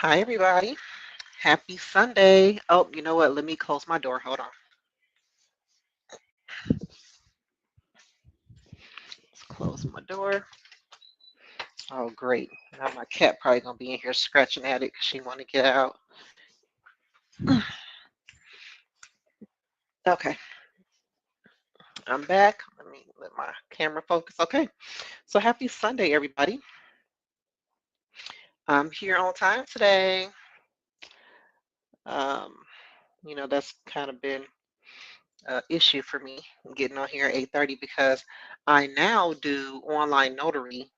Hi, everybody. Happy Sunday. Oh, you know what? Let me close my door. Hold on. Let's close my door. Oh, great. Now my cat probably gonna be in here scratching at it because she want to get out. Okay, I'm back. Let me let my camera focus. Okay, so happy Sunday, everybody. I'm here on time today. Um, that's kind of been an issue for me getting on here at 8:30 because I now do online notary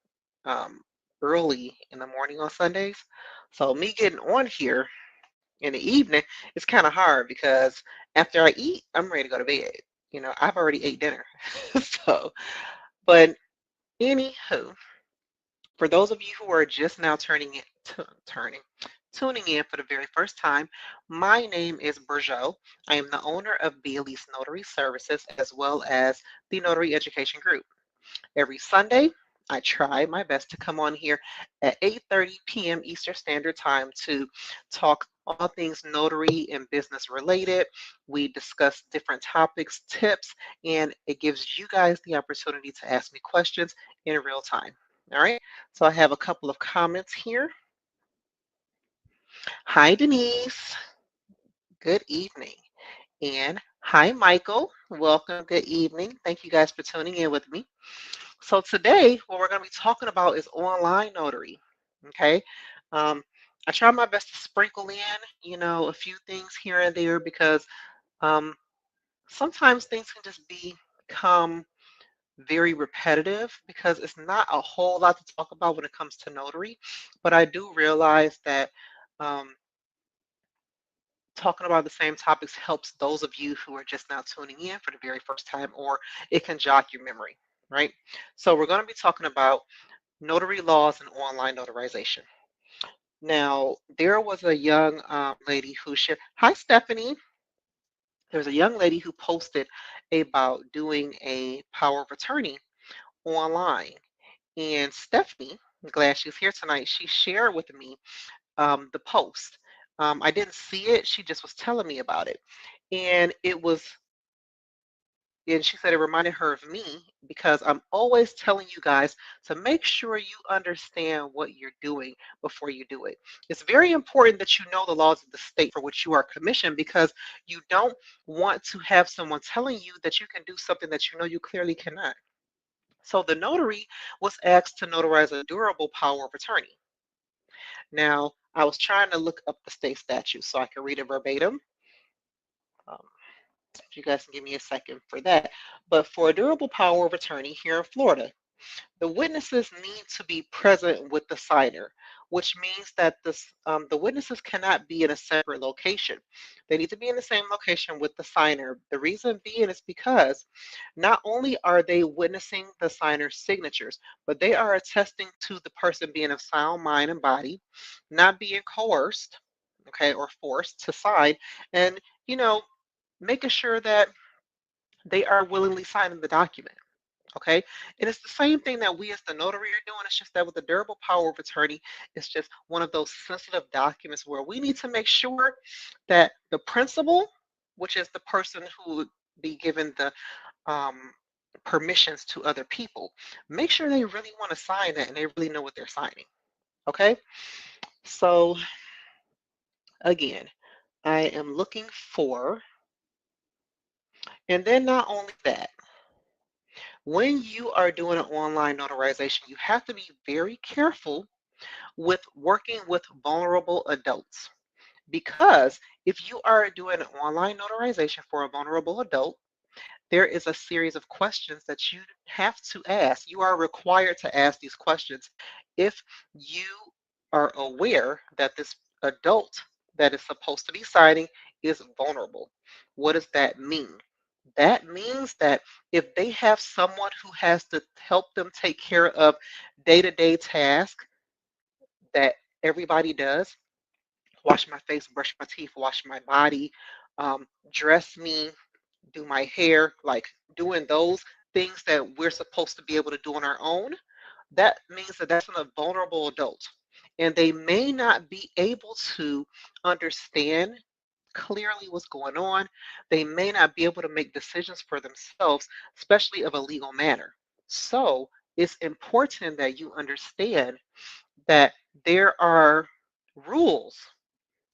um, early in the morning on Sundays. So me getting on here in the evening is kind of hard because after I eat, I'm ready to go to bed. I've already ate dinner. So, but anywho, for those of you who are just now tuning in for the very first time, my name is Bergeau. I am the owner of Bailey's Notary Services as well as the Notary Education Group. Every Sunday, I try my best to come on here at 8:30 p.m. Eastern Standard Time to talk all things notary and business related. We discuss different topics, tips, and it gives you guys the opportunity to ask me questions in real time. All right, so I have a couple of comments here. Hi, Denise. Good evening. And hi, Michael. Welcome. Good evening. Thank you guys for tuning in with me. So today, what we're going to be talking about is online notary. Okay. Um, I try my best to sprinkle in, a few things here and there because um, sometimes things can just become very repetitive because it's not a whole lot to talk about when it comes to notary. But I do realize that um, talking about the same topics helps those of you who are just now tuning in for the very first time, or it can jog your memory, right? So we're going to be talking about notary laws and online notarization. Now, there was a young lady who shared, hi, Stephanie. There was a young lady who posted about doing a power of attorney online. And Stephanie, I'm glad she's here tonight, she shared with me the post. I didn't see it, she just was telling me about it. And she said it reminded her of me because I'm always telling you guys to make sure you understand what you're doing before you do it. It's very important that you know the laws of the state for which you are commissioned because you don't want to have someone telling you that you can do something that you know you clearly cannot. So the notary was asked to notarize a durable power of attorney. Now, I was trying to look up the state statute so I could read it verbatim. Um, if you guys can give me a second for that. But for a durable power of attorney here in Florida, the witnesses need to be present with the signer, which means that the witnesses cannot be in a separate location. They need to be in the same location with the signer. The reason being is because not only are they witnessing the signer's signatures, but they are attesting to the person being of sound mind and body, not being coerced, okay, or forced to sign, and you know, making sure that they are willingly signing the document. Okay. And it's the same thing that we as the notary are doing. It's just that with the durable power of attorney, it's just one of those sensitive documents where we need to make sure that the principal, which is the person who would be given the um, permissions to other people, make sure they really want to sign it and they really know what they're signing. Okay. So again, I am looking for, and then not only that, when you are doing an online notarization, you have to be very careful with working with vulnerable adults. Because if you are doing an online notarization for a vulnerable adult, there is a series of questions that you have to ask. You are required to ask these questions if you are aware that this adult that is supposed to be signing is vulnerable. What does that mean? That means that if they have someone who has to help them take care of day-to-day tasks that everybody does, wash my face, brush my teeth, wash my body, dress me, do my hair, like doing those things that we're supposed to be able to do on our own, that means that that's a vulnerable adult. and they may not be able to understand clearly what's going on. They may not be able to make decisions for themselves, especially of a legal manner. So it's important that you understand that there are rules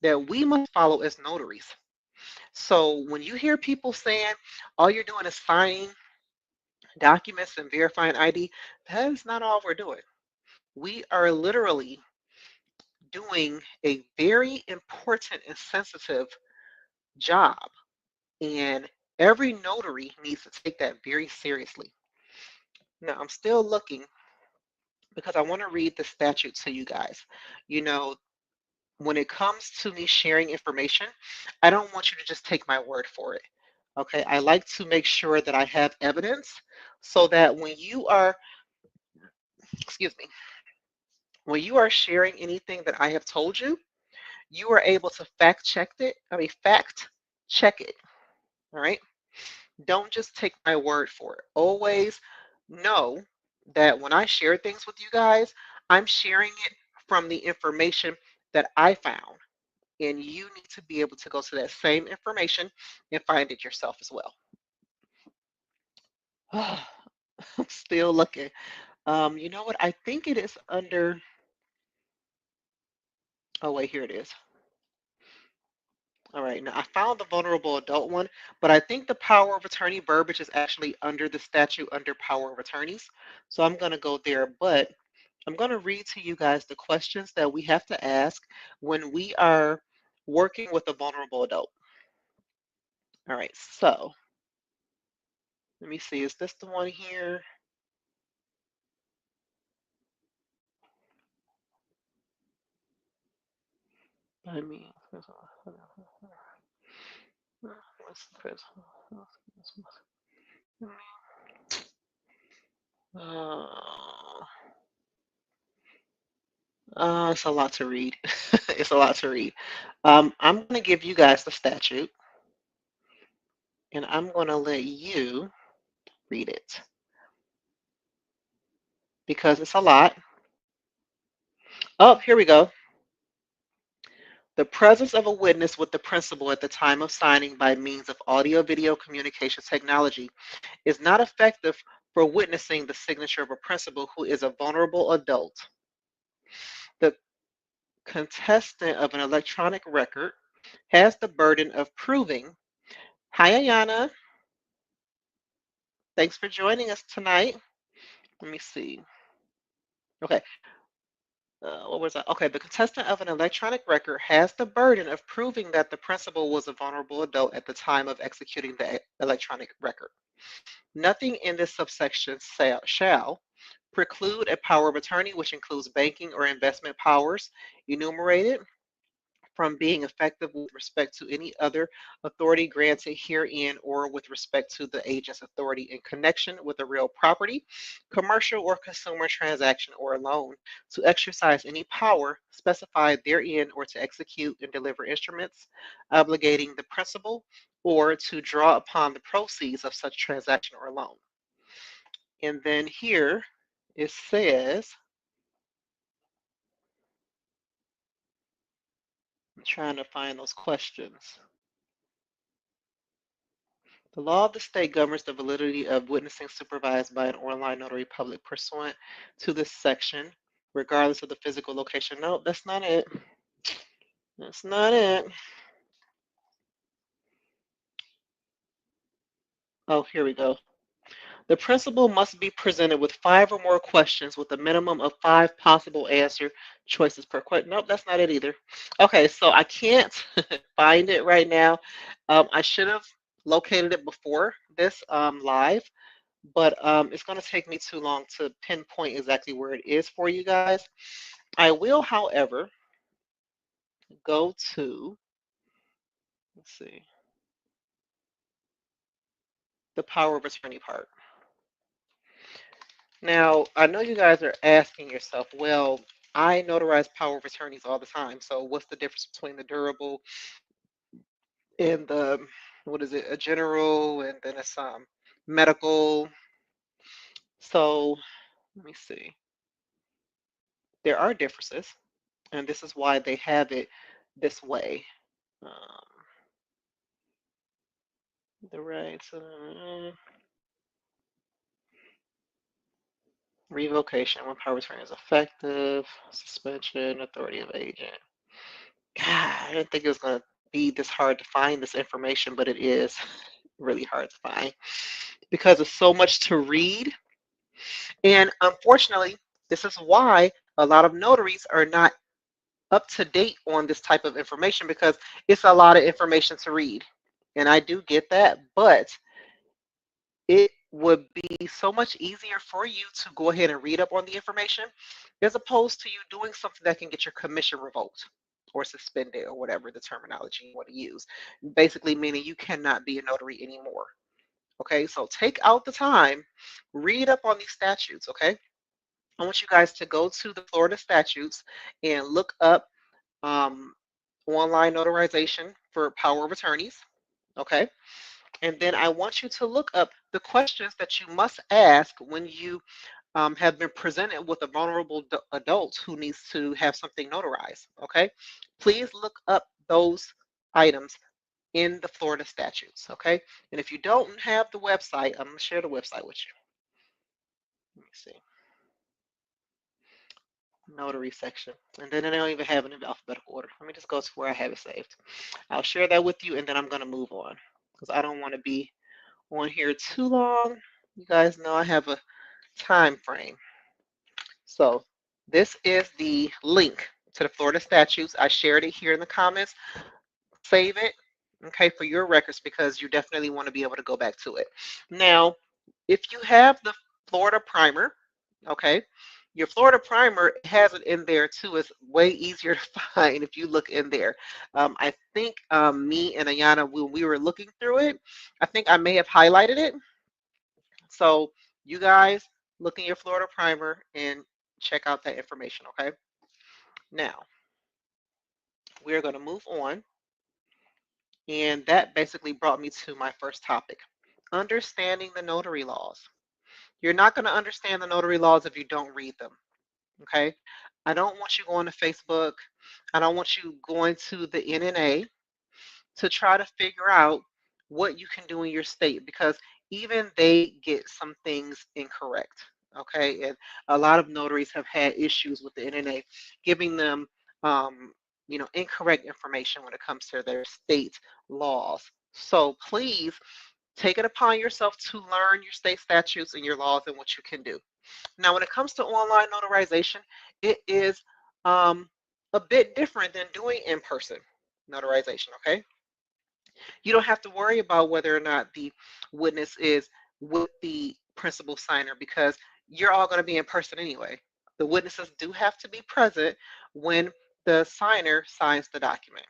that we must follow as notaries. So when you hear people saying all you're doing is signing documents and verifying ID, that is not all we're doing. We are literally doing a very important and sensitive job, and every notary needs to take that very seriously. Now, I'm still looking because I want to read the statute to you guys. You know, when it comes to me sharing information, I don't want you to just take my word for it. Okay, I like to make sure that I have evidence so that when you are, excuse me, when you are sharing anything that I have told you, you are able to fact check it. All right. Don't just take my word for it. Always know that when I share things with you guys, I'm sharing it from the information that I found. And you need to be able to go to that same information and find it yourself as well. I'm still looking. You know what? I think it is under, oh, wait, here it is. All right, now I found the vulnerable adult one, but I think the power of attorney verbiage is actually under the statute under power of attorneys. So I'm going to go there, but I'm going to read to you guys the questions that we have to ask when we are working with a vulnerable adult. All right, so let me see, is this the one here? I mean, uh, it's a lot to read. It's a lot to read. I'm going to give you guys the statute, and I'm going to let you read it because it's a lot. Oh, here we go. The presence of a witness with the principal at the time of signing by means of audio-video communication technology is not effective for witnessing the signature of a principal who is a vulnerable adult. The contestant of an electronic record has the burden of proving. Hi, Ayana. Thanks for joining us tonight. Let me see. Okay. What was that? Okay, the contestant of an electronic record has the burden of proving that the principal was a vulnerable adult at the time of executing the electronic record. Nothing in this subsection shall preclude a power of attorney, which includes banking or investment powers enumerated, from being effective with respect to any other authority granted herein or with respect to the agent's authority in connection with a real property, commercial or consumer transaction or loan, to exercise any power specified therein or to execute and deliver instruments obligating the principal or to draw upon the proceeds of such transaction or loan. And then here it says, I'm trying to find those questions. The law of the state governs the validity of witnessing supervised by an online notary public pursuant to this section, regardless of the physical location. No, that's not it. That's not it. Oh, here we go. The principal must be presented with 5 or more questions with a minimum of 5 possible answer choices per question. Nope, that's not it either. Okay, so I can't find it right now. I should have located it before this live, but it's going to take me too long to pinpoint exactly where it is for you guys. I will, however, go to, let's see, the power of attorney part. Now, I know you guys are asking yourself, well, I notarize power of attorneys all the time. So what's the difference between the durable and the, what is it, a general, and then it's medical. So let me see. There are differences. And this is why they have it this way. Um, the rights, revocation when power return is effective, suspension, authority of agent. God, I didn't think it was going to be this hard to find this information, but it is really hard to find because it's so much to read. And unfortunately, this is why a lot of notaries are not up to date on this type of information because it's a lot of information to read. And I do get that, but it would be so much easier for you to go ahead and read up on the information as opposed to you doing something that can get your commission revoked or suspended or whatever the terminology you want to use. Basically, meaning you cannot be a notary anymore. Okay, so take out the time, read up on these statutes. Okay, I want you guys to go to the Florida statutes and look up um, online notarization for power of attorneys. Okay, and then I want you to look up the questions that you must ask when you have been presented with a vulnerable adult who needs to have something notarized. Okay, please look up those items in the Florida statutes. Okay, and if you don't have the website, I'm going to share the website with you. Let me see. Notary section. And then they don't even have it in alphabetical order. Let me just go to where I have it saved. I'll share that with you and then I'm going to move on because I don't want to be on here too long. You guys know I have a time frame. So this is the link to the Florida statutes. I shared it here in the comments. Save it, okay, for your records because you definitely want to be able to go back to it. Now, if you have the Florida primer, okay, your Florida primer has it in there too. It's way easier to find if you look in there. I think me and Ayana, when we were looking through it, I think I may have highlighted it. So you guys look in your Florida primer and check out that information, okay? Now, we're going to move on. And that basically brought me to my first topic, understanding the notary laws. You're not going to understand the notary laws if you don't read them, okay? I don't want you going to Facebook. I don't want you going to the NNA to try to figure out what you can do in your state because even they get some things incorrect. Okay, and a lot of notaries have had issues with the NNA giving them, um, incorrect information when it comes to their state laws. So please take it upon yourself to learn your state statutes and your laws and what you can do. Now, when it comes to online notarization, it is a bit different than doing in-person notarization. Okay, you don't have to worry about whether or not the witness is with the principal signer because you're all going to be in person anyway. The witnesses do have to be present when the signer signs the document.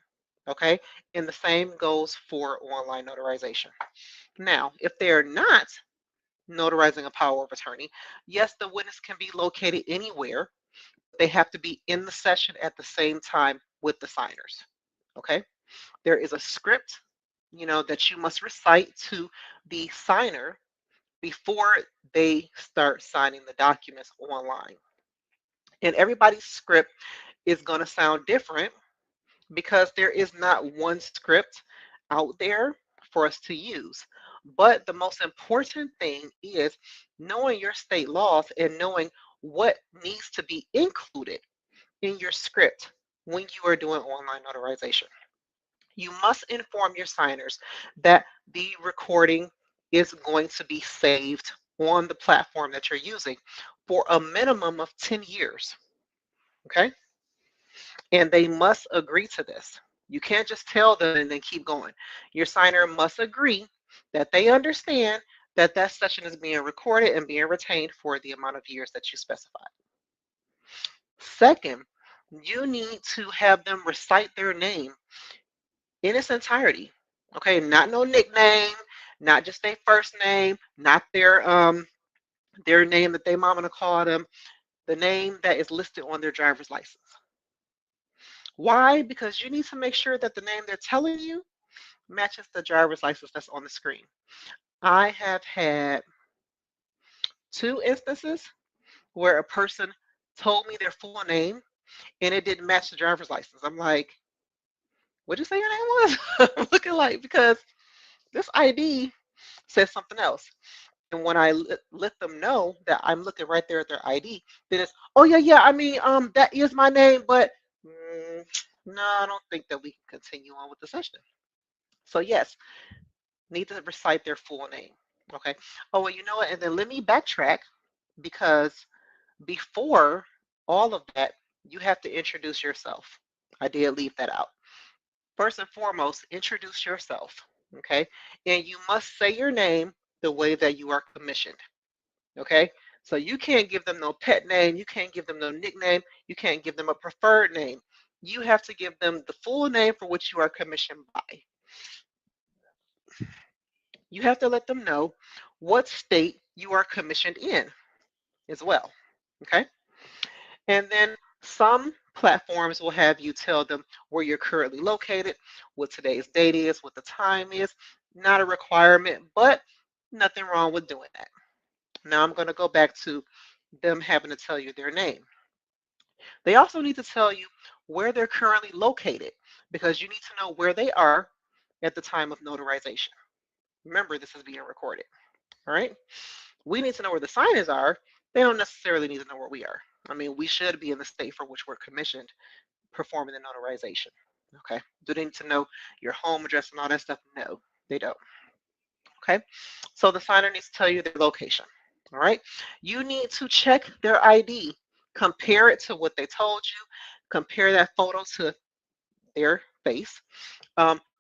Okay, and the same goes for online notarization. Now, if they're not notarizing a power of attorney, yes, the witness can be located anywhere. They have to be in the session at the same time with the signers. Okay, there is a script that you must recite to the signer before they start signing the documents online. And everybody's script is going to sound different because there is not one script out there for us to use. But the most important thing is knowing your state laws and knowing what needs to be included in your script when you are doing online notarization. You must inform your signers that the recording is going to be saved on the platform that you're using for a minimum of 10 years. Okay? And they must agree to this. You can't just tell them and then keep going. Your signer must agree that they understand that that session is being recorded and being retained for the amount of years that you specified. Second, you need to have them recite their name in its entirety. Okay, not no nickname, not just their first name, not their name that they mom gonna call them, the name that is listed on their driver's license. Why? Because you need to make sure that the name they're telling you matches the driver's license that's on the screen. I have had two instances where a person told me their full name and it didn't match the driver's license. I'm like, what did you say your name was? I'm looking like, because this ID says something else. And when I let them know that I'm looking right there at their ID, then it's, oh yeah, yeah. I mean, that is my name, but no, I don't think that we can continue on with the session. So yes, need to recite their full name. Okay. Oh well, you know what? And then let me backtrack, because before all of that, you have to introduce yourself. I did leave that out. First and foremost, introduce yourself. Okay. And you must say your name the way that you are commissioned. Okay. So you can't give them no pet name. You can't give them no nickname. You can't give them a preferred name. You have to give them the full name for which you are commissioned by. You have to let them know what state you are commissioned in as well. Okay. And then some platforms will have you tell them where you're currently located, what today's date is, what the time is. Not a requirement, but nothing wrong with doing that. Now I'm going to go back to them having to tell you their name. They also need to tell you where they're currently located, because you need to know where they are at the time of notarization. Remember, this is being recorded. All right. We need to know where the signers are. They don't necessarily need to know where we are. I mean, we should be in the state for which we're commissioned performing the notarization. Okay. Do they need to know your home address and all that stuff? No, they don't. Okay. So the signer needs to tell you their location. All right. You need to check their ID, compare it to what they told you, compare that photo to their face,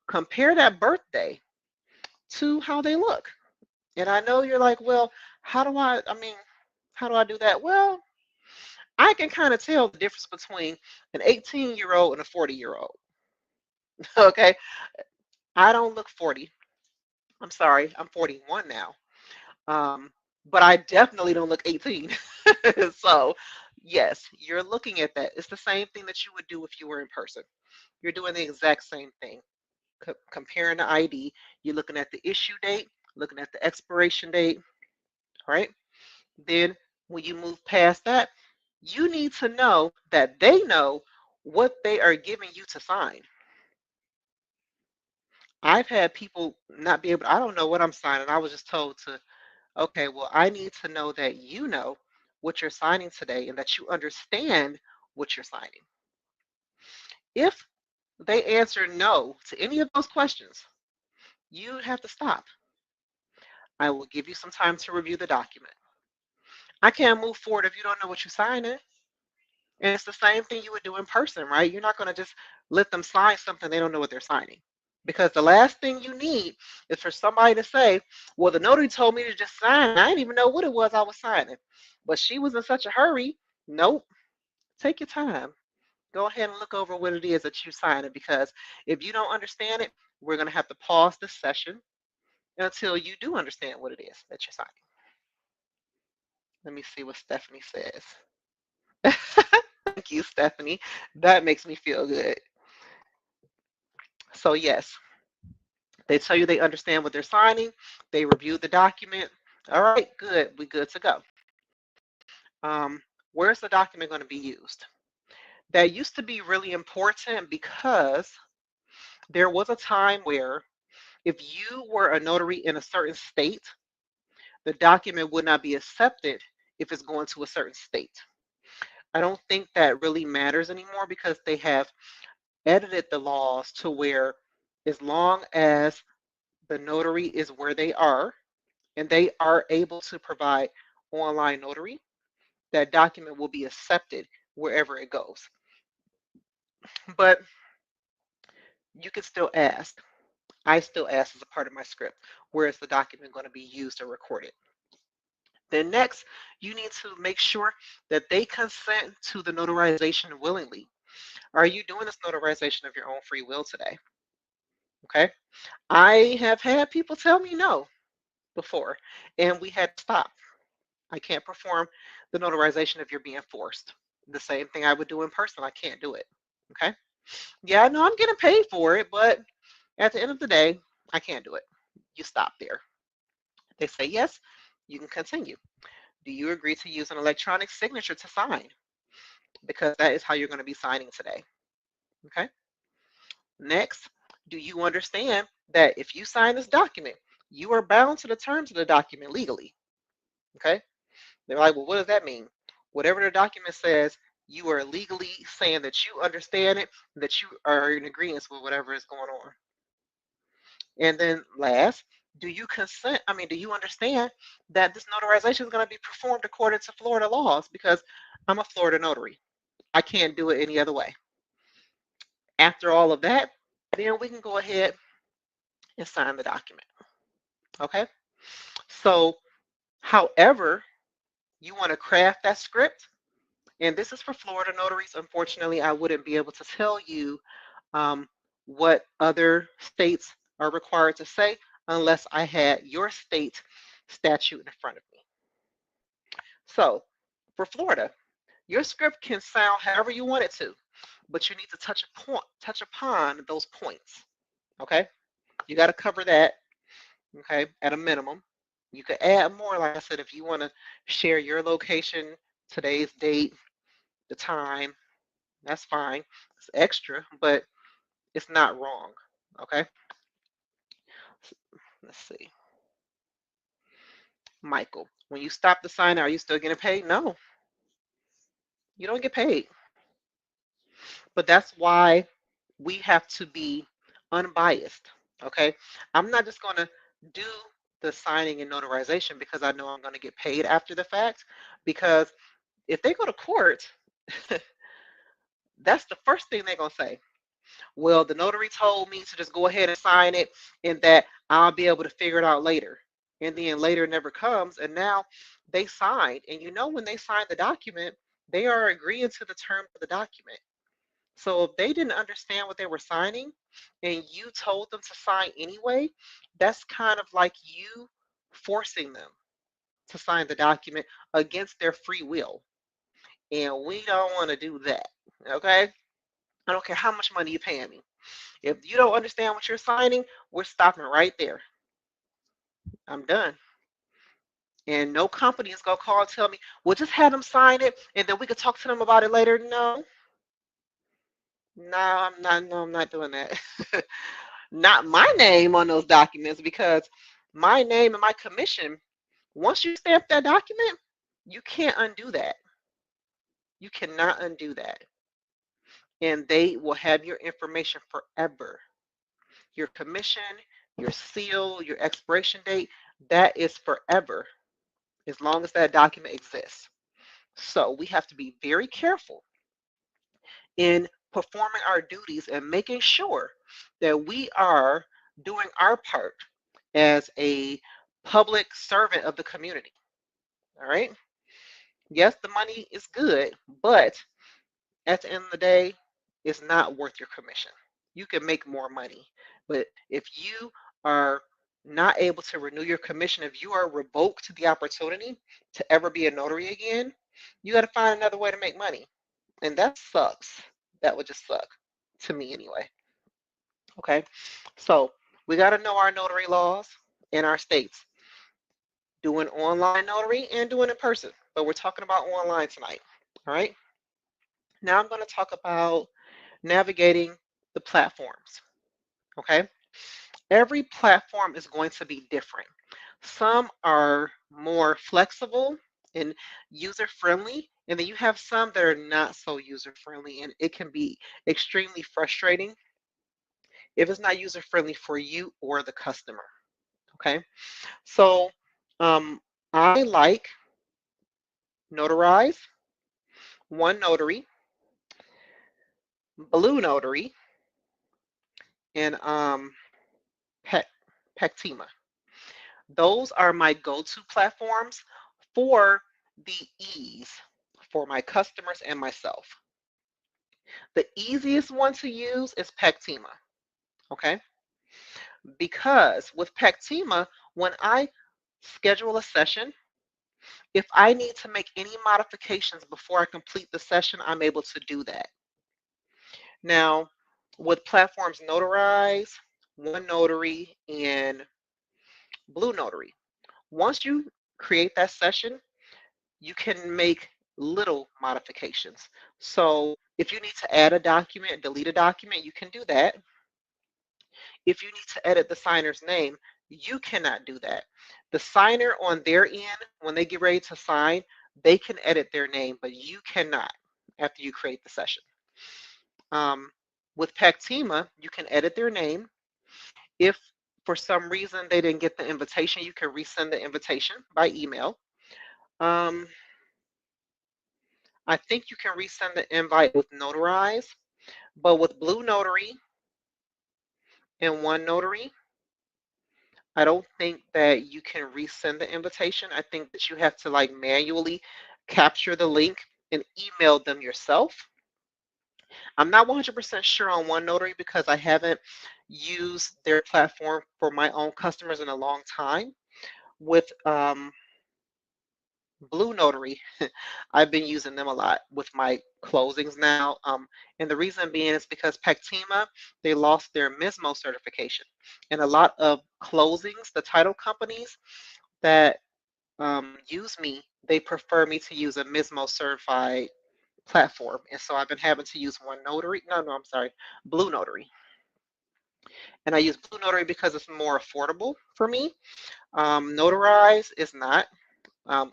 compare that birthday to how they look. And I know you're like, well, how do I do that? Well, I can kind of tell the difference between an 18-year-old and a 40-year-old. Okay. I don't look 40. I'm sorry, I'm 41 now. Um, but I definitely don't look 18. So, yes, you're looking at that. It's the same thing that you would do if you were in person. You're doing the exact same thing. Comparing the ID, you're looking at the issue date, looking at the expiration date, right? Then when you move past that, you need to know that they know what they are giving you to sign. I've had people not be able, I don't know what I'm signing. I was just told to, okay, well, I need to know that you know what you're signing today and that you understand what you're signing. If they answer no to any of those questions, you have to stop. I will give you some time to review the document. I can't move forward if you don't know what you're signing. And it's the same thing you would do in person, right? You're not going to just let them sign something they don't know what they're signing. Because the last thing you need is for somebody to say, well, the notary told me to just sign. I didn't even know what it was I was signing. But she was in such a hurry. Nope. Take your time. Go ahead and look over what it is that you're signing, because if you don't understand it, we're going to have to pause this session until you do understand what it is that you're signing. Let me see what Stephanie says. Thank you, Stephanie. That makes me feel good. So, yes, they tell you they understand what they're signing, they review the document. All right, good. We good to go. Um, where's the document going to be used? That used to be really important, because there was a time where if you were a notary in a certain state, the document would not be accepted if it's going to a certain state. I don't think that really matters anymore, because they have edited the laws to where, as long as the notary is where they are and they are able to provide online notary, that document will be accepted wherever it goes. But you can still ask. I still ask as a part of my script, where is the document going to be used or recorded? Then next, you need to make sure that they consent to the notarization willingly. Are you doing this notarization of your own free will today? Okay. I have had people tell me no before, and we had to stop. I can't perform the notarization if you're being forced. The same thing I would do in person, I can't do it. Okay. Yeah, I know I'm getting paid for it, but at the end of the day, I can't do it. You stop there. They say yes, you can continue. Do you agree to use an electronic signature to sign? because that is how you're going to be signing today. Okay. Next, do you understand that if you sign this document, you are bound to the terms of the document legally? Okay. They're like, well, what does that mean? Whatever the document says, you are legally saying that you understand it, that you are in agreement with whatever is going on. And then last, do you consent? I mean, do you understand that this notarization is going to be performed according to Florida laws? Because I'm a Florida notary. I can't do it any other way. After all of that, then we can go ahead and sign the document. Okay? So, however, you want to craft that script, and this is for Florida notaries. Unfortunately, I wouldn't be able to tell you um, what other states are required to say unless I had your state statute in front of me. So, for Florida, your script can sound however you want it to, but you need to touch upon those points. Okay, you got to cover that. Okay, at a minimum. You could add more, like I said, if you want to share your location, today's date, the time, that's fine. It's extra, but it's not wrong. Okay, let's see. Michael, when you stop the sign, are you still getting paid? No, you don't get paid. But that's why we have to be unbiased. Okay, I'm not just going to do the signing and notarization because I know I'm going to get paid after the fact. Because if they go to court, that's the first thing they're going to say. Well, the notary told me to just go ahead and sign it and that I'll be able to figure it out later. And then later never comes. And now they signed. And you know, when they sign the document, they are agreeing to the terms of the document. So if they didn't understand what they were signing and you told them to sign anyway, that's kind of like you forcing them to sign the document against their free will. And we don't want to do that. Okay? I don't care how much money you're paying me. If you don't understand what you're signing, we're stopping right there. I'm done. And no company is gonna call and tell me, well, just have them sign it and then we could talk to them about it later. No, no, I'm not. No, I'm not doing that. Not my name on those documents because my name and my commission. Once you stamp that document, you can't undo that. You cannot undo that, and they will have your information forever. Your commission, your seal, your expiration date, that is forever as long as that document exists. So we have to be very careful in performing our duties and making sure that we are doing our part as a public servant of the community. All right. Yes, the money is good, but at the end of the day, it's not worth your commission. You can make more money, but if you are not able to renew your commission, if you are revoked the opportunity to ever be a notary again, you got to find another way to make money. And that sucks. That would just suck to me anyway. Okay. So we got to know our notary laws in our states, doing online notary and doing in person. But we're talking about online tonight. All right. Now I'm going to talk about navigating the platforms. Okay. Every platform is going to be different. Some are more flexible and user friendly, and then you have some that are not so user friendly, and it can be extremely frustrating if it's not user friendly for you or the customer. Okay. So um, I like Notarize, One Notary, Blue Notary, and Pec, Pectima. Those are my go-to platforms for the ease for my customers and myself. The easiest one to use is Pectima, okay? Because with Pectima, when I schedule a session, if I need to make any modifications before I complete the session, I'm able to do that. Now, with platforms Notarize, One Notary, and Blue Notary, once you create that session, you can make little modifications. So if you need to add a document, delete a document, you can do that. If you need to edit the signer's name, you cannot do that. The signer on their end, when they get ready to sign, they can edit their name, but you cannot after you create the session. Um, with Pactima, you can edit their name. If for some reason they didn't get the invitation, you can resend the invitation by email. Um, I think you can resend the invite with Notarize, but with Blue Notary and One Notary, I don't think that you can resend the invitation. I think that you have to like manually capture the link and email them yourself. I'm not 100% sure on One Notary because I haven't used their platform for my own customers in a long time. With Blue Notary, I've been using them a lot with my closings now. And the reason being is because Pactima, they lost their MISMO certification. And a lot of closings, the title companies that use me, they prefer me to use a MISMO certified platform. And so I've been having to use One Notary. No, I'm sorry, Blue Notary. And I use Blue Notary because it's more affordable for me. Notarize is not.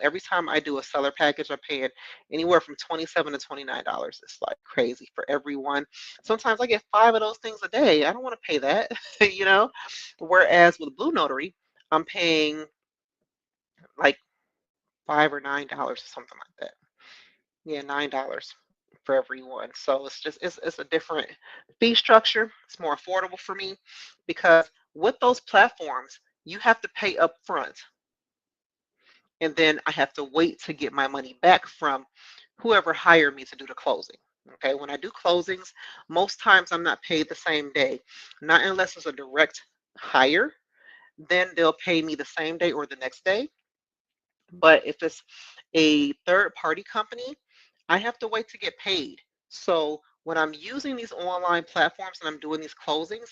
Every time I do a seller package, I'm paying anywhere from $27 to $29. It's like crazy for everyone. Sometimes I get 5 of those things a day. I don't want to pay that, you know. Whereas with Blue Notary, I'm paying like $5 or $9 or something like that. Yeah, $9 for everyone. So it's just it's a different fee structure. It's more affordable for me because with those platforms, you have to pay up front and then I have to wait to get my money back from whoever hired me to do the closing. Okay, when I do closings, most times I'm not paid the same day, not unless it's a direct hire, then they'll pay me the same day or the next day. But if it's a third party company, I have to wait to get paid. So when I'm using these online platforms and I'm doing these closings,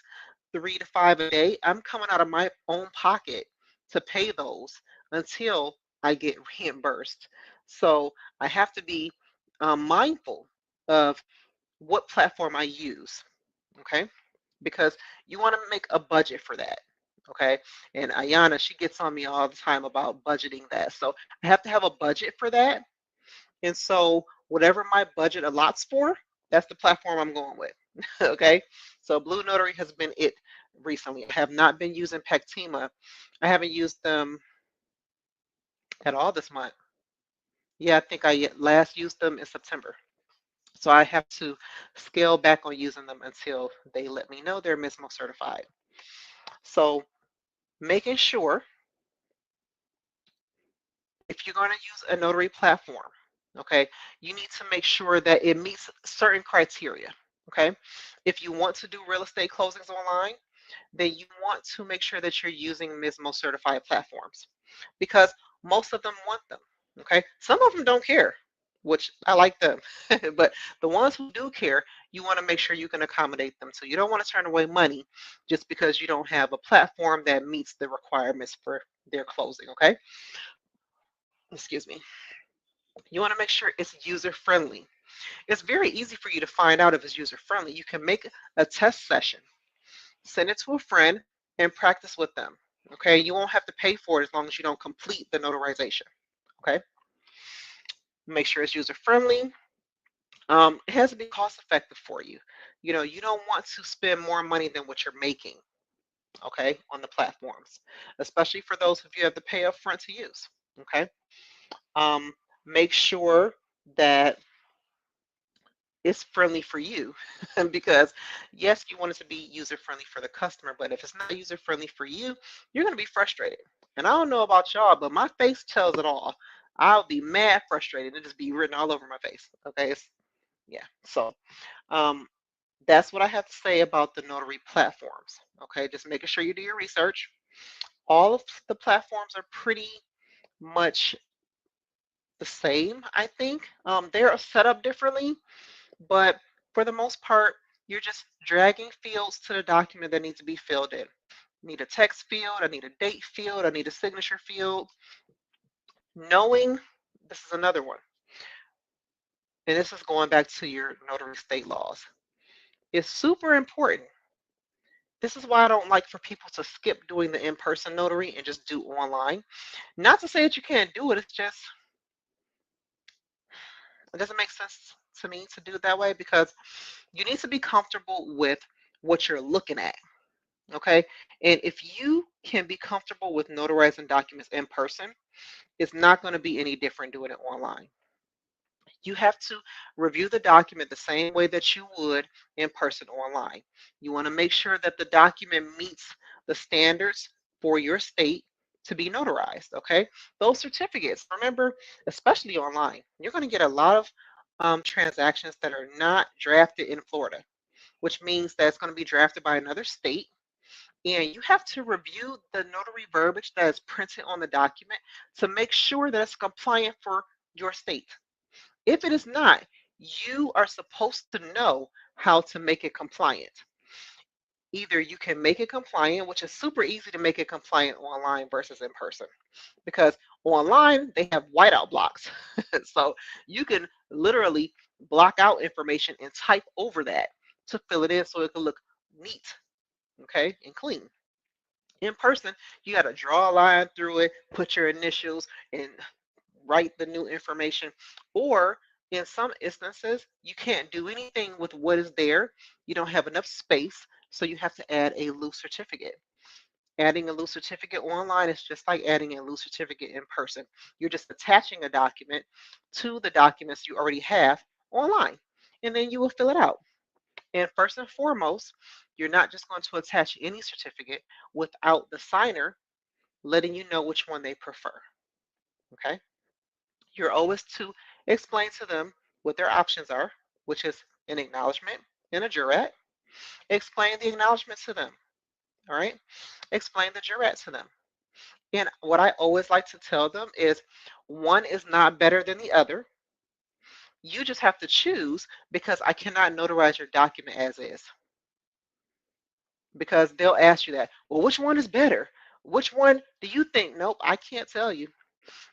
3 to 5 a day, I'm coming out of my own pocket to pay those until I get reimbursed. So I have to be mindful of what platform I use. Okay, because you want to make a budget for that. Okay. And Ayana, she gets on me all the time about budgeting that. So I have to have a budget for that. And so whatever my budget allots for, that's the platform I'm going with. Okay. So Blue Notary has been it recently. I have not been using Pactima. I haven't used them at all this month. Yeah, I think I last used them in September. So I have to scale back on using them until they let me know they're MISMO certified. So making sure if you're going to use a notary platform, okay, you need to make sure that it meets certain criteria. Okay, if you want to do real estate closings online, then you want to make sure that you're using MISMO certified platforms because most of them want them. Okay, some of them don't care, which I like them, but the ones who do care, you want to make sure you can accommodate them. So you don't want to turn away money just because you don't have a platform that meets the requirements for their closing. Okay, excuse me. You want to make sure it's user friendly. It's very easy for you to find out if it's user friendly. You can make a test session, send it to a friend, and practice with them. Okay, you won't have to pay for it as long as you don't complete the notarization. Okay, make sure it's user friendly. It has to be cost effective for you. You know, you don't want to spend more money than what you're making. Okay, on the platforms, especially for those of you who have to pay up front to use. Okay, um, make sure that it's friendly for you because yes, you want it to be user friendly for the customer, but if it's not user friendly for you, you're going to be frustrated. And I don't know about y'all, but my face tells it all. I'll be mad frustrated. It just be written all over my face. Okay, yeah. So um, that's what I have to say about the notary platforms. Okay, just making sure you do your research. All of the platforms are pretty much the same, I think. They're set up differently, but for the most part, you're just dragging fields to the document that needs to be filled in. I need a text field, I need a date field, I need a signature field. Knowing, this is another one. and this is going back to your notary state laws. It's super important. This is why I don't like for people to skip doing the in-person notary and just do online. Not to say that you can't do it, it's just, it doesn't make sense to me to do it that way because you need to be comfortable with what you're looking at. Okay. And if you can be comfortable with notarizing documents in person, it's not going to be any different doing it online. You have to review the document the same way that you would in person online. You want to make sure that the document meets the standards for your state to be notarized. Okay. Those certificates, remember, especially online, you're going to get a lot of transactions that are not drafted in Florida, which means that it's going to be drafted by another state. And you have to review the notary verbiage that is printed on the document to make sure that it's compliant for your state. If it is not, you are supposed to know how to make it compliant. Either you can make it compliant, which is super easy to make it compliant online versus in person, because online they have whiteout blocks. So you can literally block out information and type over that to fill it in so it can look neat, okay, and clean. In person, you got to draw a line through it, put your initials, and write the new information. Or in some instances, you can't do anything with what is there. You don't have enough space, so you have to add a loose certificate. Adding a loose certificate online is just like adding a loose certificate in person. You're just attaching a document to the documents you already have online, and then you will fill it out. And first and foremost, you're not just going to attach any certificate without the signer letting you know which one they prefer. Okay. You're always to explain to them what their options are, which is an acknowledgement and a jurat. Explain the acknowledgement to them. All right. Explain the jurat to them. And what I always like to tell them is one is not better than the other. You just have to choose because I cannot notarize your document as is. Because they'll ask you that. Well, which one is better? Which one do you think? Nope, I can't tell you.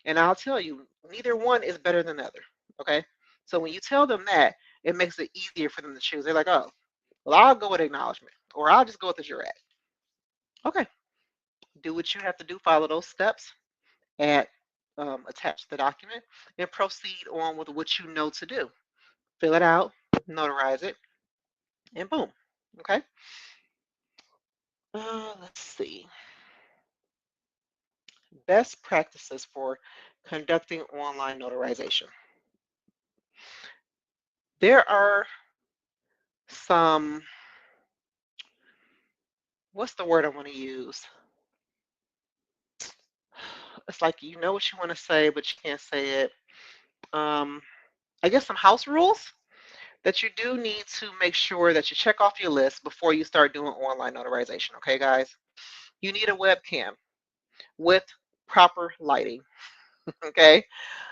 And I'll tell you, neither one is better than the other. Okay. So when you tell them that, it makes it easier for them to choose. They're like, oh, well, I'll go with acknowledgement, or I'll just go with the jurat. Okay. Do what you have to do, follow those steps, add, attach the document, and proceed on with what you know to do. Fill it out, notarize it, and boom. Okay. Let's see. Best practices for conducting online notarization. There are some, what's the word I want to use? It's like you know what you want to say, but you can't say it. Um, I guess some house rules that you do need to make sure that you check off your list before you start doing online notarization. Okay, guys? You need a webcam with proper lighting. Okay?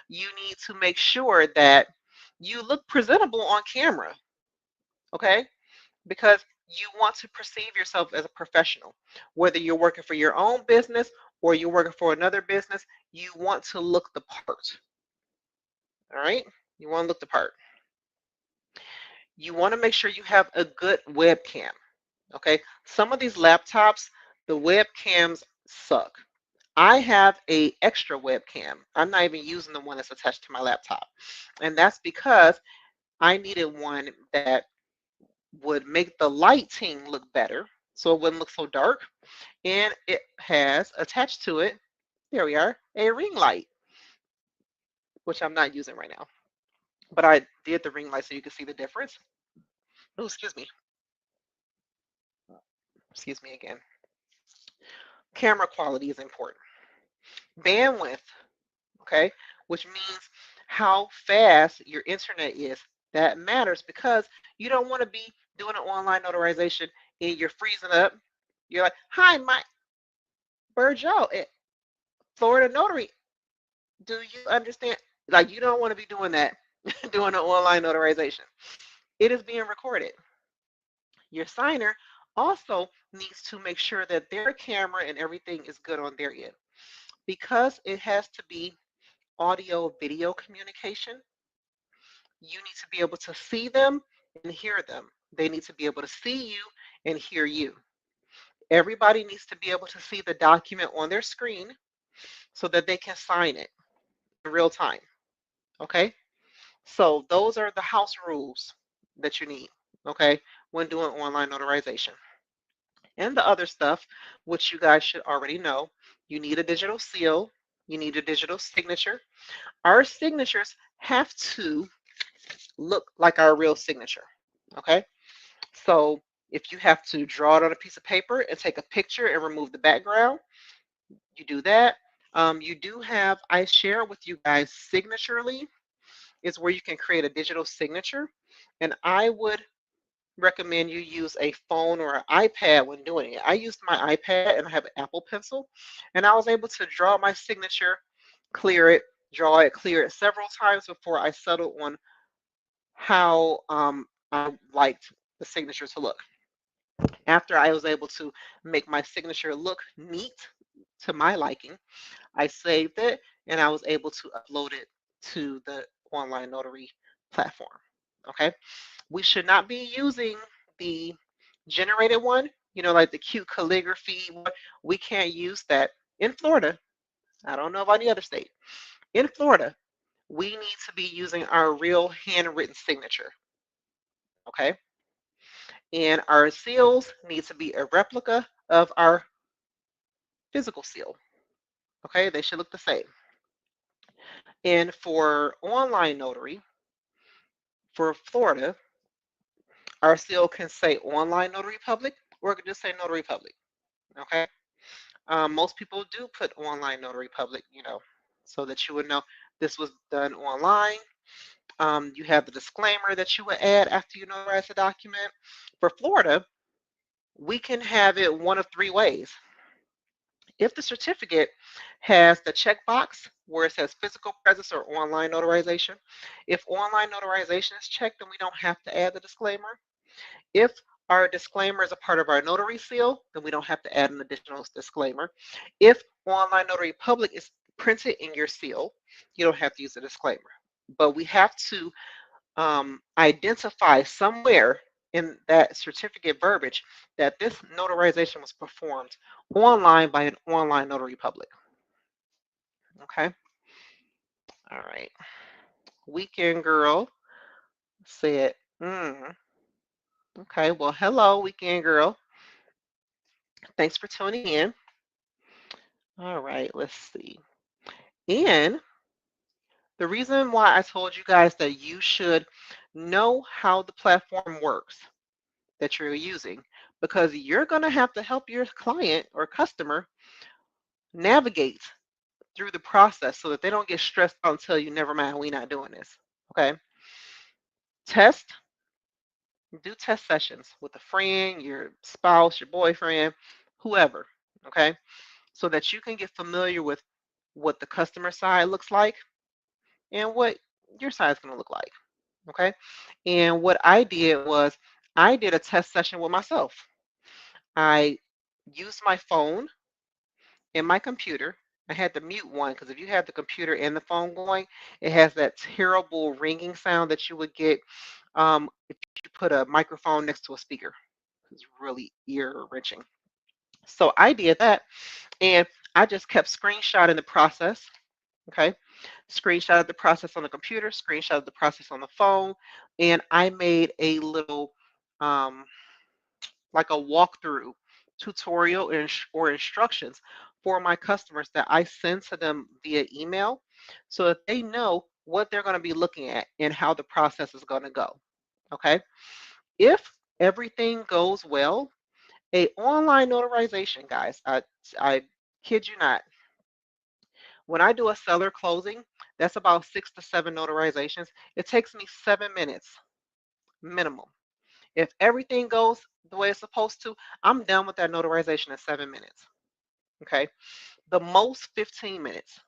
You need to make sure that you look presentable on camera. Okay? Because you want to perceive yourself as a professional. Whether you're working for your own business or you're working for another business, you want to look the part. All right? You want to look the part. You want to make sure you have a good webcam. Okay? Some of these laptops, the webcams suck. I have a extra webcam. I'm not even using the one that's attached to my laptop. And that's because I needed one that would make the lighting look better so it wouldn't look so dark. And it has attached to it, there we are, a ring light, which I'm not using right now. But I did the ring light so you can see the difference. Oh, excuse me. Excuse me again. Camera quality is important. Bandwidth, okay, which means how fast your internet is. That matters because you don't want to be doing an online notarization and you're freezing up. You're like, hi, my Joe at Florida Notary. Do you understand? Like, you don't want to be doing that, doing an online notarization. It is being recorded. Your signer also needs to make sure that their camera and everything is good on their end. Because it has to be audio video communication, You need to be able to see them and hear them. They need to be able to see you and hear you. Everybody needs to be able to see the document on their screen so that they can sign it in real time. Okay? So those are the house rules that you need, okay, when doing online notarization. And the other stuff, which you guys should already know, you need a digital seal, you need a digital signature. Our signatures have to look like our real signature, okay? So if you have to draw it on a piece of paper and take a picture and remove the background, you do that. You do have, I share with you guys, Signaturely is where you can create a digital signature. And I would recommend you use a phone or an iPad when doing it. I used my iPad and I have an Apple Pencil, and I was able to draw my signature, clear it, draw it, clear it several times before I settled on how I liked the signature to look. After I was able to make my signature look neat to my liking, I saved it and I was able to upload it to the online notary platform. Okay. We should not be using the generated one, like the cute calligraphy one. We can't use that in Florida. I don't know about any other state. In Florida, we need to be using our real handwritten signature. Okay. And our seals need to be a replica of our physical seal. Okay. They should look the same. And for online notary, for Florida, our seal can say online notary public or it could just say notary public. Okay. Most people do put online notary public, so that you would know this was done online. You have the disclaimer that you would add after you notarize the document. For Florida, we can have it one of three ways. If the certificate has the checkbox where it says physical presence or online notarization, if online notarization is checked, then we don't have to add the disclaimer. If our disclaimer is a part of our notary seal, then we don't have to add an additional disclaimer. If online notary public is printed in your seal, you don't have to use a disclaimer. But we have to identify somewhere in that certificate verbiage that this notarization was performed online by an online notary public. Okay. All right. Weekend girl said, okay, well, hello, weekend girl. Thanks for tuning in. All right, let's see. And the reason why I told you guys that you should know how the platform works that you're using, because you're going to have to help your client or customer navigate through the process so that they don't get stressed out and tell you, never mind, we're not doing this. Okay. Test, do test sessions with a friend, your spouse, your boyfriend, whoever. Okay. So that you can get familiar with what the customer side looks like and what your side is going to look like. Okay. And what I did was I did a test session with myself. I used my phone and my computer. I had to mute one because if you have the computer and the phone going, it has that terrible ringing sound that you would get if you put a microphone next to a speaker. It's really ear wrenching. So I did that and I just kept screenshotting the process. Okay. Screenshot of the process on the computer, screenshot of the process on the phone, and I made a little um, like a walkthrough tutorial or instructions for my customers that I send to them via email so that they know what they're going to be looking at and how the process is going to go. Okay. If everything goes well, a online notarization, guys, I kid you not, when I do a seller closing, that's about 6 to 7 notarizations. It takes me 7 minutes minimum. If everything goes the way it's supposed to, I'm done with that notarization in 7 minutes. Okay. The most 15 minutes.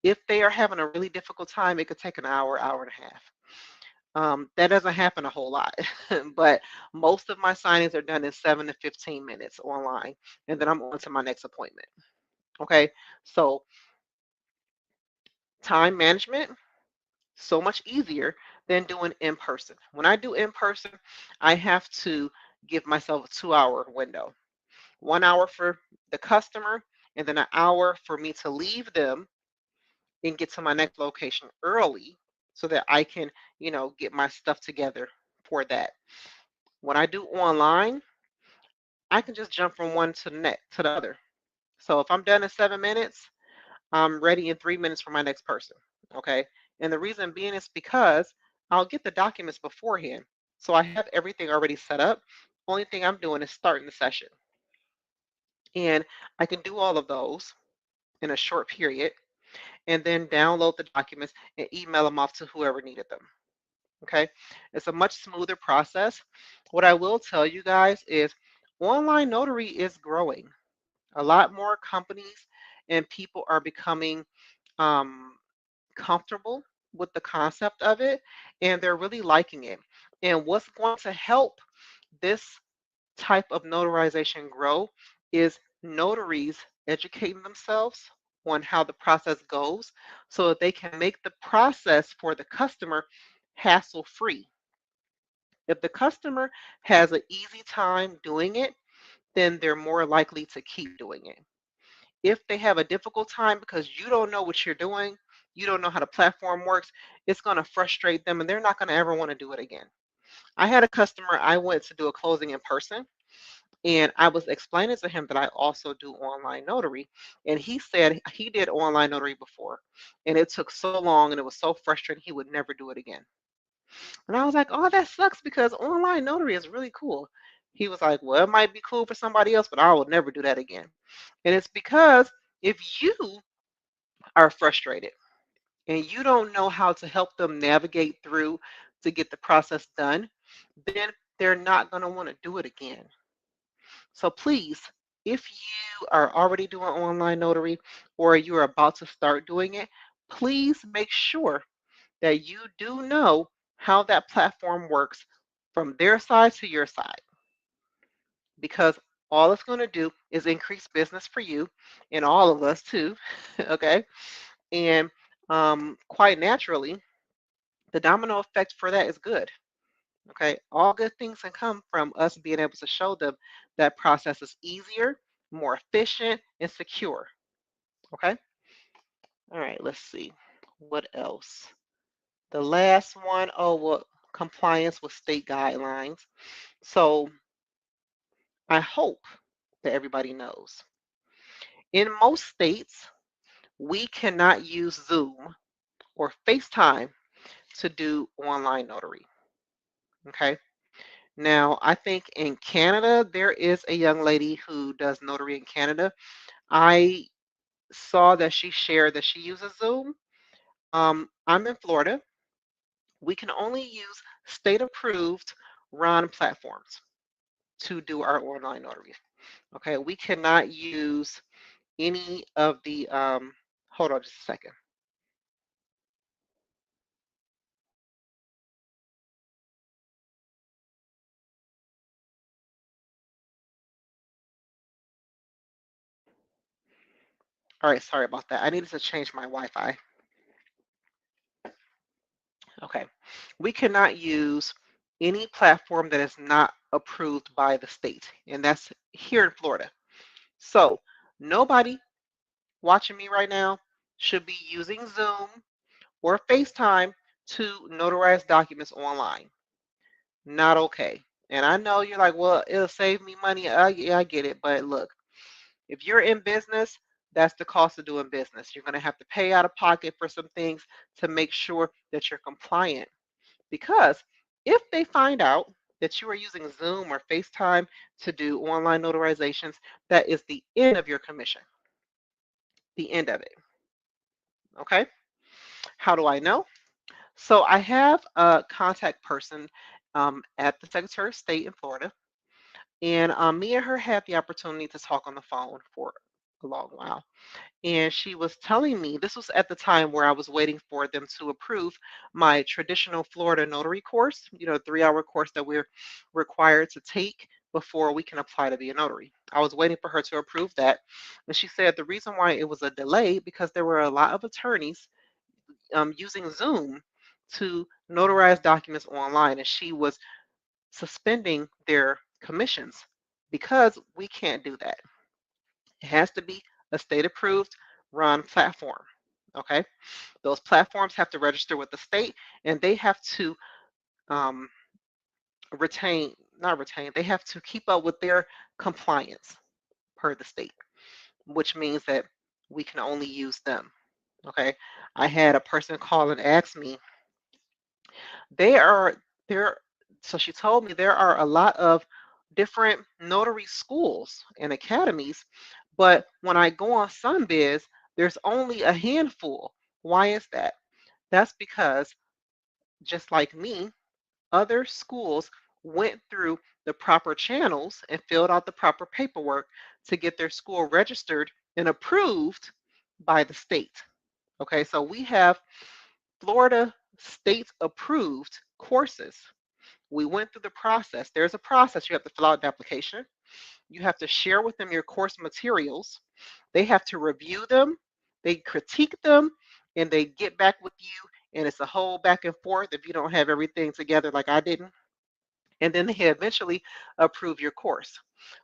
If they are having a really difficult time, it could take an hour, hour and a half. That doesn't happen a whole lot, but most of my signings are done in 7 to 15 minutes online, and then I'm on to my next appointment. Okay. So time management, so much easier than doing in person. When I do in person, I have to give myself a 2 hour window. 1 hour for the customer, and then an hour for me to leave them and get to my next location early so that I can, get my stuff together for that. When I do online, I can just jump from one to the next to the other. So if I'm done in 7 minutes, I'm ready in 3 minutes for my next person. Okay. And the reason being is because I'll get the documents beforehand. So I have everything already set up. Only thing I'm doing is starting the session. And I can do all of those in a short period and then download the documents and email them off to whoever needed them. Okay. It's a much smoother process. What I will tell you guys is online notary is growing. A lot more companies and people are becoming um, comfortable with the concept of it, and they're really liking it. And what's going to help this type of notarization grow is notaries educating themselves on how the process goes so that they can make the process for the customer hassle free. If the customer has an easy time doing it, then they're more likely to keep doing it. If they have a difficult time because you don't know what you're doing, you don't know how the platform works, it's going to frustrate them and they're not going to ever want to do it again. I had a customer, I went to do a closing in person, and I was explaining to him that I also do online notary. And he said he did online notary before, and it took so long and it was so frustrating, he would never do it again. And I was like, oh, that sucks because online notary is really cool. He was like, well, it might be cool for somebody else, but I will never do that again. And it's because if you are frustrated and you don't know how to help them navigate through to get the process done, then they're not going to want to do it again. So please, if you are already doing online notary or you're about to start doing it, please make sure that you do know how that platform works from their side to your side, because all it's going to do is increase business for you and all of us too. Okay. And quite naturally, the domino effect for that is good. Okay. All good things can come from us being able to show them that process is easier, more efficient, and secure. Okay. All right. Let's see. What else? The last one, oh, well, compliance with state guidelines. So I hope that everybody knows. In most states, we cannot use Zoom or FaceTime to do online notary. Okay. Now, I think in Canada, there is a young lady who does notary in Canada. I saw that she shared that she uses Zoom. I'm in Florida. We can only use state approved RON platforms to do our online notary. Okay. We cannot use any of the, hold on just a second. All right. Sorry about that. I needed to change my Wi Fi. Okay. We cannot use any platform that is not approved by the state, and that's here in Florida. So nobody watching me right now should be using Zoom or FaceTime to notarize documents online. Not okay. And I know you're like, well, it'll save me money. Yeah, I get it. But look, if you're in business, that's the cost of doing business. You're going to have to pay out of pocket for some things to make sure that you're compliant. Because if they find out that you are using Zoom or FaceTime to do online notarizations, that is the end of your commission, the end of it. Okay. How do I know? So I have a contact person at the Secretary of State in Florida, and me and her had the opportunity to talk on the phone for a long while. And she was telling me this was at the time where I was waiting for them to approve my traditional Florida notary course, 3 hour course that we're required to take before we can apply to be a notary. I was waiting for her to approve that. And she said the reason why it was a delay because there were a lot of attorneys using Zoom to notarize documents online, and she was suspending their commissions because we can't do that. It has to be a state approved RON platform. Okay. Those platforms have to register with the state, and they have to um, retain, not retain, they have to keep up with their compliance per the state, which means that we can only use them. Okay. I had a person call and ask me, they are there. So she told me there are a lot of different notary schools and academies, but when I go on Sunbiz, there's only a handful. Why is that? That's because, just like me, other schools went through the proper channels and filled out the proper paperwork to get their school registered and approved by the state. Okay, so we have Florida state approved courses. We went through the process. There's a process. You have to fill out an application. You have to share with them your course materials. They have to review them, they critique them, and they get back with you. And it's a whole back and forth if you don't have everything together like I didn't. And then they eventually approve your course,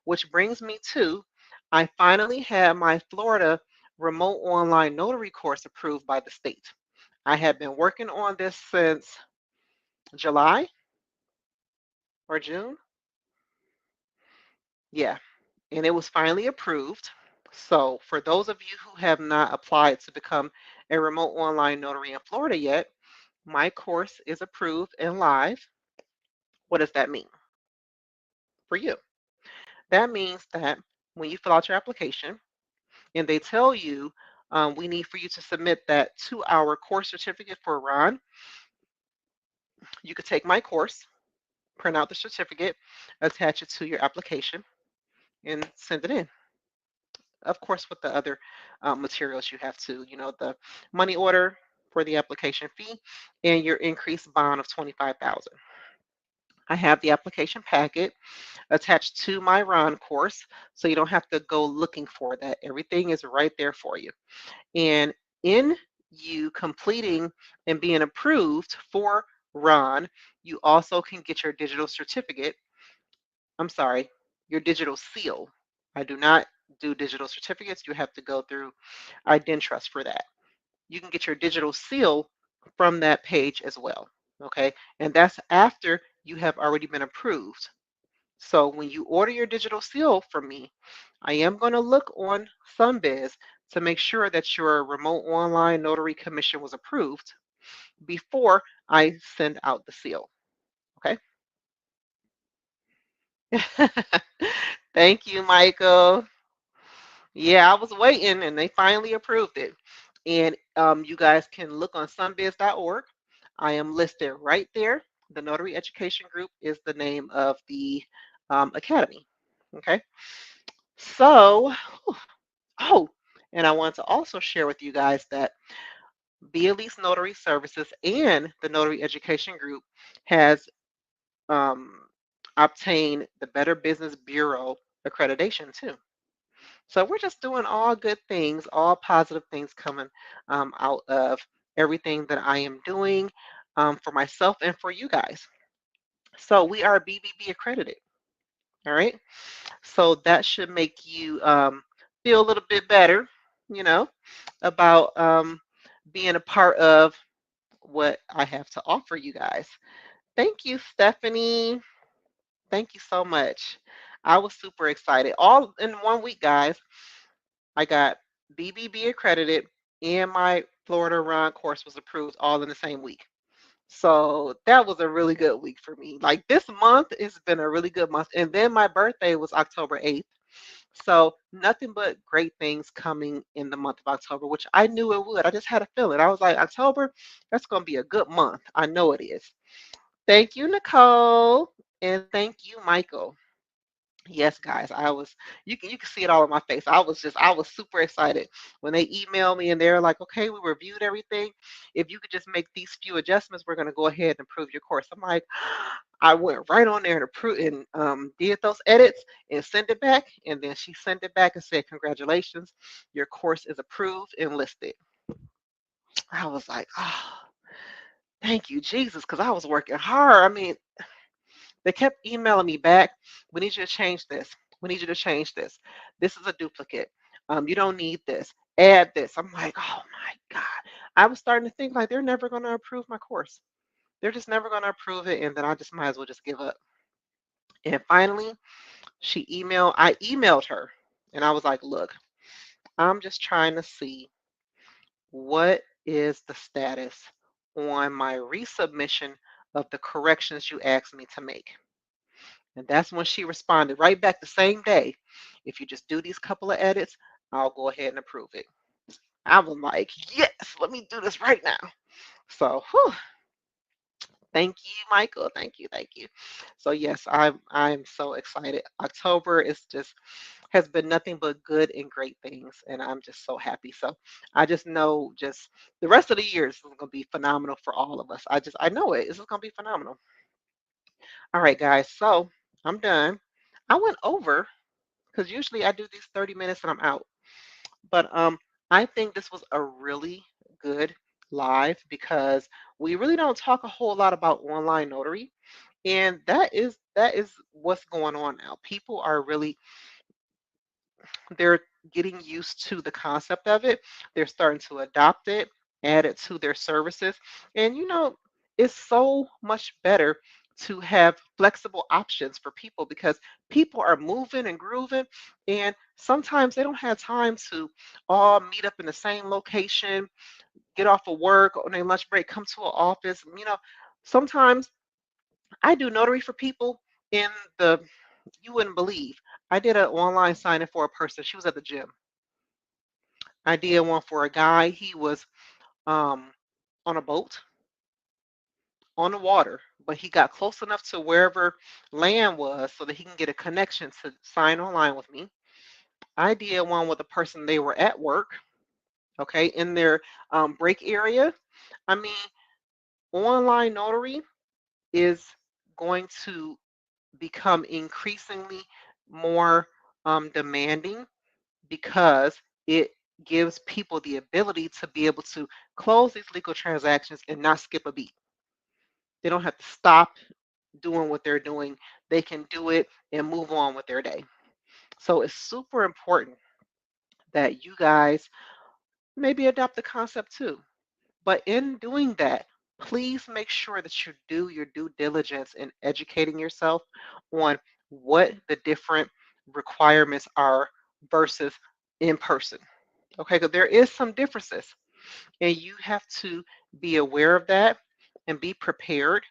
which brings me to, I finally had my Florida remote online notary course approved by the state. I have been working on this since July or June. Yeah, and it was finally approved. So, for those of you who have not applied to become a remote online notary in Florida yet, my course is approved and live. What does that mean for you? That means that when you fill out your application and they tell you we need for you to submit that 2-hour course certificate for Ron, you could take my course, print out the certificate, attach it to your application, and send it in. Of course, with the other materials you have to, the money order for the application fee and your increased bond of 25,000. I have the application packet attached to my Ron course, so you don't have to go looking for that. Everything is right there for you. And in you completing and being approved for Ron, you also can get your digital certificate. I'm sorry, your digital seal. I do not do digital certificates. You have to go through IdenTrust for that. You can get your digital seal from that page as well. Okay. And that's after you have already been approved. So when you order your digital seal from me, I am going to look on Sunbiz to make sure that your remote online notary commission was approved before I send out the seal. Okay. Thank you, Michael. Yeah, I was waiting and they finally approved it. And you guys can look on sunbiz.org. I am listed right there. The Notary Education Group is the name of the academy. Okay. So, oh, and I want to also share with you guys that Be Elise Notary Services and the Notary Education Group has um, obtained the Better Business Bureau accreditation too. So we're just doing all good things, all positive things coming out of everything that I am doing for myself and for you guys. So we are BBB accredited. All right. So that should make you feel a little bit better, you know, about being a part of what I have to offer you guys. Thank you, Stephanie. Thank you so much. I was super excited. All in 1 week, guys. I got BBB accredited and my Florida Run course was approved all in the same week. So that was a really good week for me. Like this month has been a really good month. And then my birthday was October 8th. So nothing but great things coming in the month of October, which I knew it would. I just had a feeling. I was like, October, that's going to be a good month. I know it is. Thank you, Nicole. And thank you, Michael. Yes, guys, you can see it all in my face. I was super excited when they emailed me and they're like, okay, we reviewed everything. If you could just make these few adjustments, we're gonna go ahead and approve your course. I'm like, I went right on there and approved and did those edits and sent it back. And then she sent it back and said, congratulations, your course is approved and listed. I was like, oh, Thank you, Jesus, because I was working hard. I mean, they kept emailing me back. We need you to change this. We need you to change this. This is a duplicate. You don't need this. Add this. I'm like, oh my God. I was starting to think like they're never going to approve my course. They're just never going to approve it. And then I just might as well just give up. And finally, I emailed her and I was like, look, I'm just trying to see what is the status on my resubmission of the corrections you asked me to make. And that's when she responded right back the same day. If you just do these couple of edits, I'll go ahead and approve it. I was like, yes, let me do this right now. So, whew, thank you, Michael. Thank you, thank you. So yes, I'm so excited. October is just has been nothing but good and great things, and I'm just so happy. So I just know just the rest of the year is going to be phenomenal for all of us. I know it. It's going to be phenomenal. All right, guys. So I'm done. I went over because usually I do these 30 minutes and I'm out. But I think this was a really good live because we really don't talk a whole lot about online notary, and that is what's going on now. People are really they're getting used to the concept of it. They're starting to adopt it, add it to their services. And it's so much better to have flexible options for people because people are moving and grooving and sometimes they don't have time to all meet up in the same location, get off of work on their lunch break, come to an office. Sometimes I do notary for people in the you wouldn't believe. I did an online signing for a person. She was at the gym. I did one for a guy. He was um, on a boat on the water, but he got close enough to wherever land was so that he can get a connection to sign online with me. I did one with a person, they were at work, okay, in their break area. I mean, online notary is going to become increasingly more demanding because it gives people the ability to be able to close these legal transactions and not skip a beat. They don't have to stop doing what they're doing. They can do it and move on with their day. So it's super important that you guys maybe adopt the concept too. But in doing that, please make sure that you do your due diligence in educating yourself on what the different requirements are versus in person. Okay, because there is some differences, and you have to be aware of that and be prepared.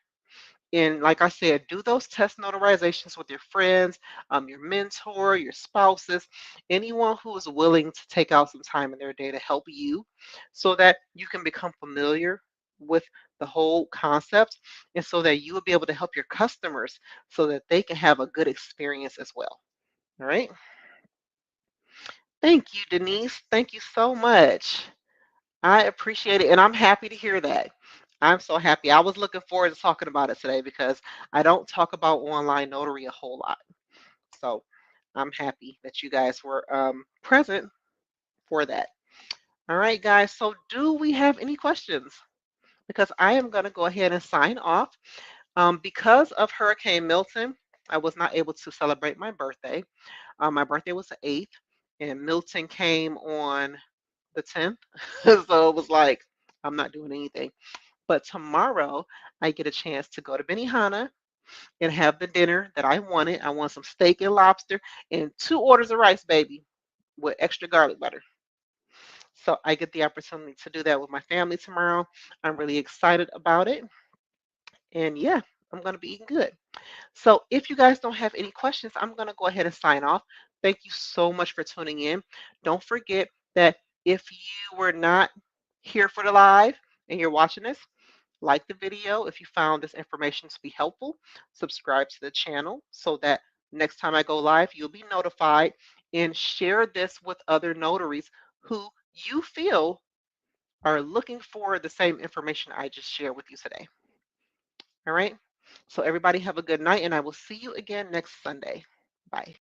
And like I said, do those test notarizations with your friends, your mentor, your spouses, anyone who is willing to take out some time in their day to help you so that you can become familiar with the whole concept and so that you will be able to help your customers so that they can have a good experience as well. All right. Thank you, Denise. Thank you so much. I appreciate it, and I'm happy to hear that. I'm so happy. I was looking forward to talking about it today because I don't talk about online notary a whole lot. So I'm happy that you guys were present for that. All right, guys. So do we have any questions? Because I am going to go ahead and sign off. Because of Hurricane Milton, I was not able to celebrate my birthday. My birthday was the 8th, and Milton came on the 10th. So it was like, I'm not doing anything. But tomorrow, I get a chance to go to Benihana and have the dinner that I wanted. I want some steak and lobster and 2 orders of rice, baby, with extra garlic butter. So I get the opportunity to do that with my family tomorrow. I'm really excited about it. And yeah, I'm going to be eating good. So if you guys don't have any questions, I'm going to go ahead and sign off. Thank you so much for tuning in. Don't forget that if you were not here for the live and you're watching this, like the video if you found this information to be helpful. Subscribe to the channel so that next time I go live, you'll be notified. And share this with other notaries who you feel are looking for the same information I just shared with you today. All right. So everybody have a good night, and I will see you again next Sunday. Bye.